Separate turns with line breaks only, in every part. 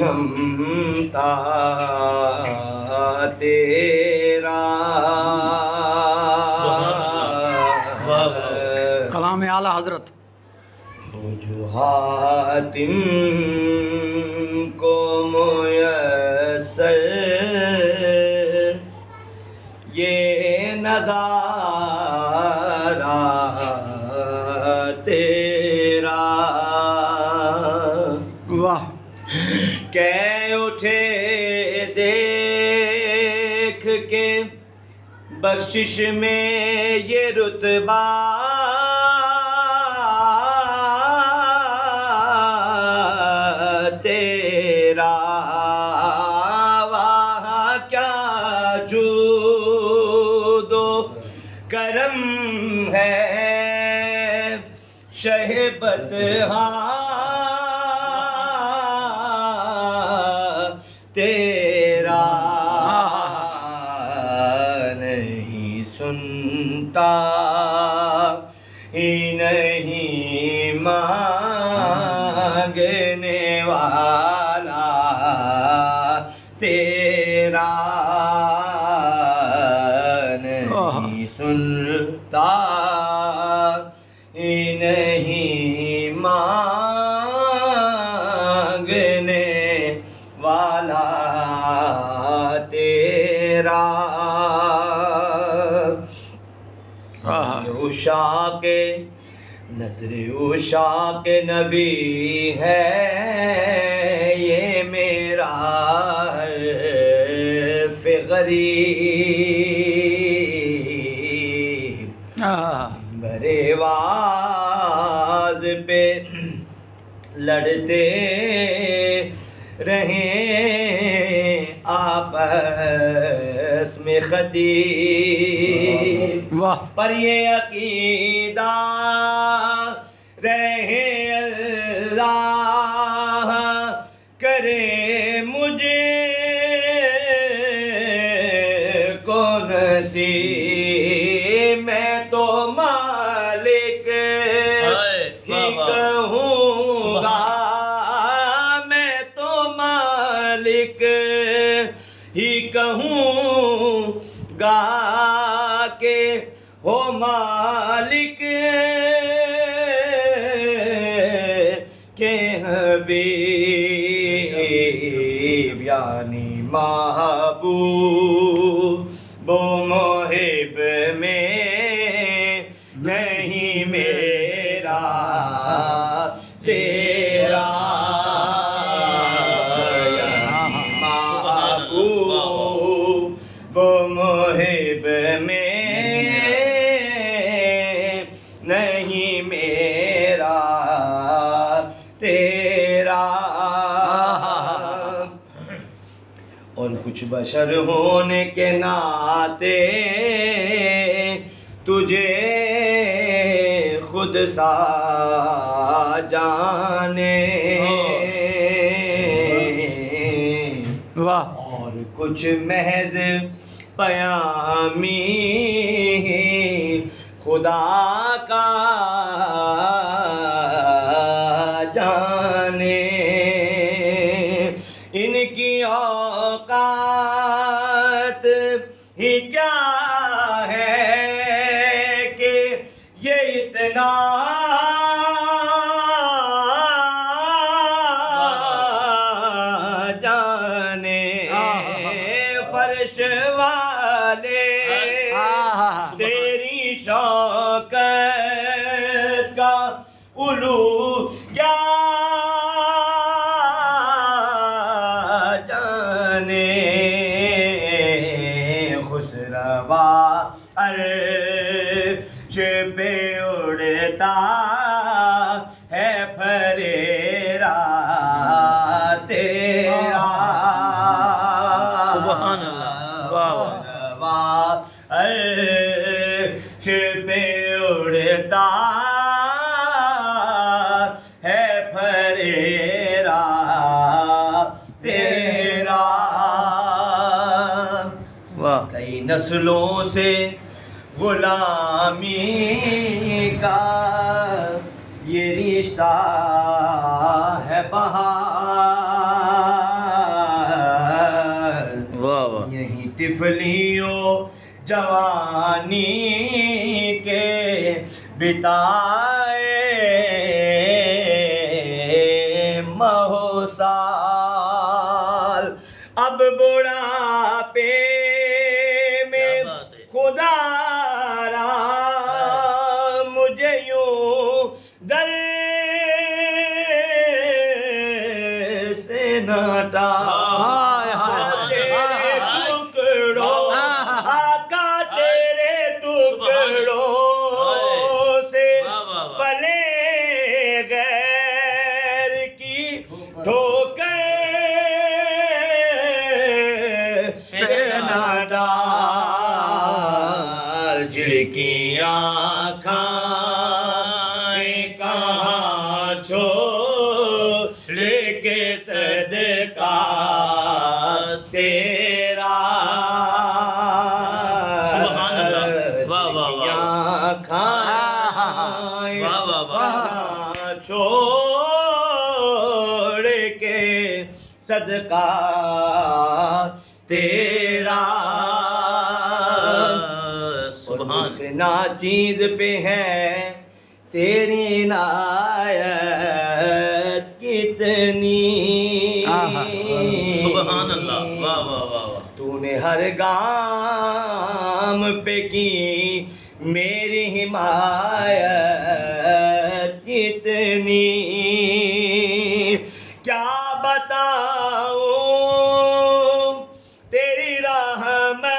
ہم تا تیرا
کلام اعلیٰ حضرت
وہ جو حاتم کو میسر یہ نظارہ تیرا
واہ
کہ اٹھے دیکھ کے بخشش میں یہ رتبہ تیرا وہاں کیا جود و کرم ہے شہ بدہا تیرا نہیں سنتا ہی نہیں مانگنے والا تیرا نہیں سنتا ہی نہیں مانگنے والا تیرا عشاق نظر عشاق نبی ہے یہ میرا حرف غریب برے واز پہ لڑتے رہیں آپس میں خطیب پر یہ عقیدہ رہے اللہ کرے مجھے کو نصیب میں تو مالک ہی کہوں گا میں تو مالک ہی کہوں گا کہ ہو مالک کے حبیب یعنی محبوب و محب میں نہیں میرا تیرا محبوب و محب میں نہیں میرا تیرا اور کچھ بشر ہونے کے ناطے تجھے خود سا جانے اور کچھ محض پیامی خدا کا جانے ان کی اوقات ہی کیا ہے کہ یہ اتنا جانے فرش والے تیری شوکت کا علو کیا جانے خسروا عرش پہ اڑتا ہے پھریرا تیرا
سبحان اللہ
عرش پہ اڑتا ہے پھریرا تیرا کئی نسلوں سے غلامی کا یہ رشتہ ہے بہار تفلیوں جوانی کے بتائے مہو سال، اب بڑھاپے میں خدا را مجھے یوں در سے نہ ٹال، تیرے ٹکڑوں آقا تیرے ٹکڑوں سے پلے غیر کی ٹھوکر نہ ڈال، جھڑکیاں کھائیں کہاں چھوڑ کے صدقہ تیرا،
سبحان اللہ، واہ واہ واہ،
جھڑکیاں کھائیں
واہ واہ واہ،
کہاں چھوڑ کے صدقہ تیرا،
سبحان
سے ناچیز پہ ہے تیری عنایت کتنی،
سبحان اللہ، واہ واہ واہ واہ،
تو نے ہر گام پہ کی میری حمایت کتنی، کیا بتاؤں تیری رحمت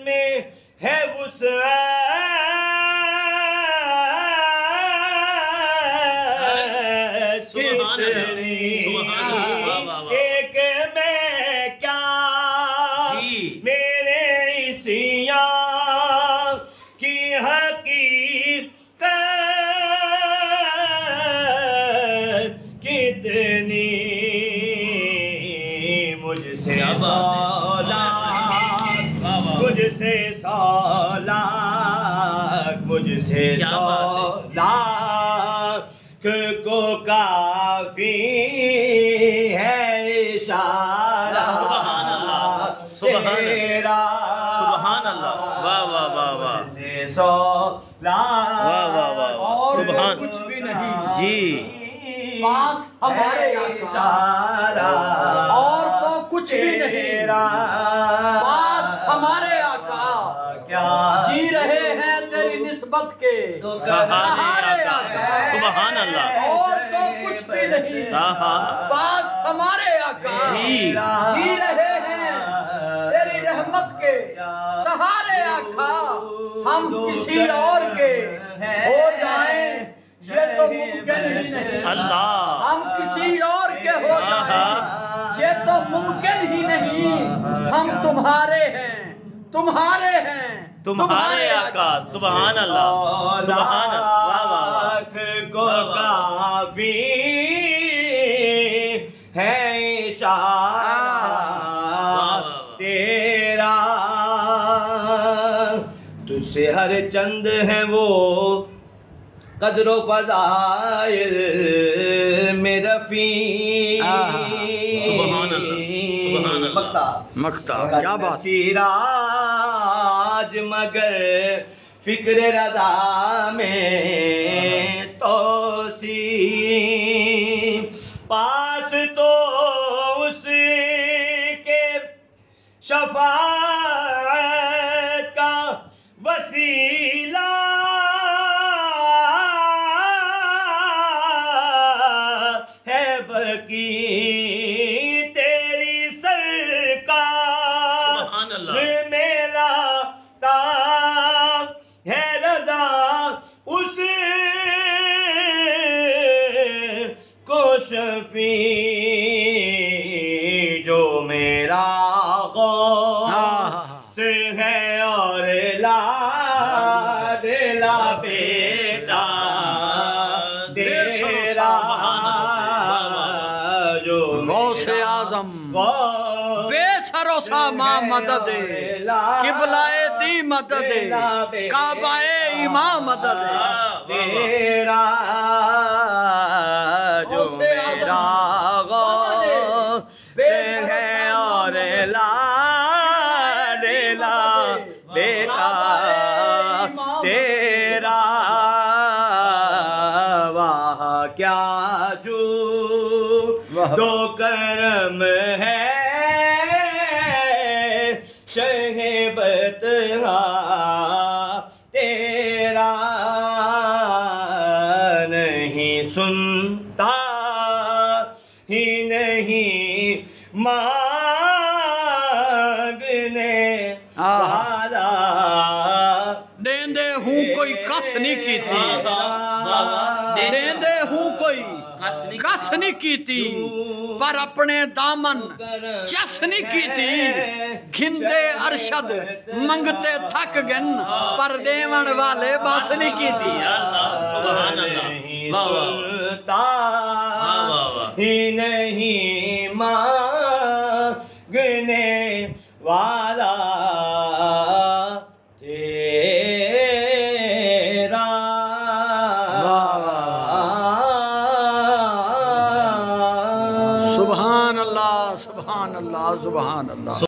میں ہے وسعت
سبحان اللہ،
کتنی،
سبحان اللہ، واہ واہ واہ،
ایک میں کیا
جی،
میرے عصیان کی حقیقت کتنی، مجھ سے
کیا بات ہے،
سولاخ،
واہ واہ،
مجھ سے سولاخ، مجھ سے
کیا بات
سولاخ کو کافی ہے اشارہ
سبحان اللہ، سبحان اللہ،
تیرا،
سبحان اللہ، واہ واہ واہ واہ،
مجھ سے سولاخ
واہ واہ واہ،
اور
سبحان،
کچھ بھی نہیں،
جی،
پاس ہمارے
اشارہ،
اور تو کچھ بھی نہیں،
تیرا،
پاس ہمارے آقا
کیا
جی رہے ہیں تیری نسبت کے
سہارے آقا، سبحان اللہ،
اور تو کچھ بھی نہیں،
آہا،
پاس ہمارے آقا
جی،
جی رہے ہیں تیری رحمت کے سہارے آقا، ہم کسی اور کے ہو جائیں یہ تو ممکن ہی نہیں،
اللہ،
ہم کسی اور کے ہو جائیں یہ تو ممکن ہی نہیں، ہم تمہارے ہیں، تمہارے ہیں،
تمہارے آقا، سبحان اللہ، سبحان اللہ، واہ واہ واہ،
کو کافی ہے اشارہ تیرا، تجھ سے ہر چند ہے وہ قدر و فضائل میں رفیع،
سبحان اللہ، سبحان اللہ،
مکتا کیا بات،
سیراج مگر فکر رضا میں توسیع، پاس تو اس کے شفاعت کا وسیلہ ہے بقی تیری سرکار،
سبحان اللہ،
میرا تا ہے رضا اس کو شفیع جو میرا غوث ہے اور لا بیٹا تیرا، جو
غوث اعظم بے سر و ساما مدد، قبلہ دی مدد، کعبہ امام مدد،
تیرا جو میرا غوث ہے اور لا کیا جو دو کرم ہے شہ بطحا تیرا نہیں سنتا ہی نہیں مانگنے والا
دیندے ہوں کوئی کس نہیں کی تھی دیندے ہوں کوئی کس نہیں کی تھی پر اپنے دامن چس نہیں کی تھی گھندے ارشد منگتے تھک گن پر دیون والے بس نہیں کی تھی
سبحان اللہ واہ واہ
ہی نہیں مانگنے والا تیرا
سبحان اللہ سبحان اللہ سبحان اللہ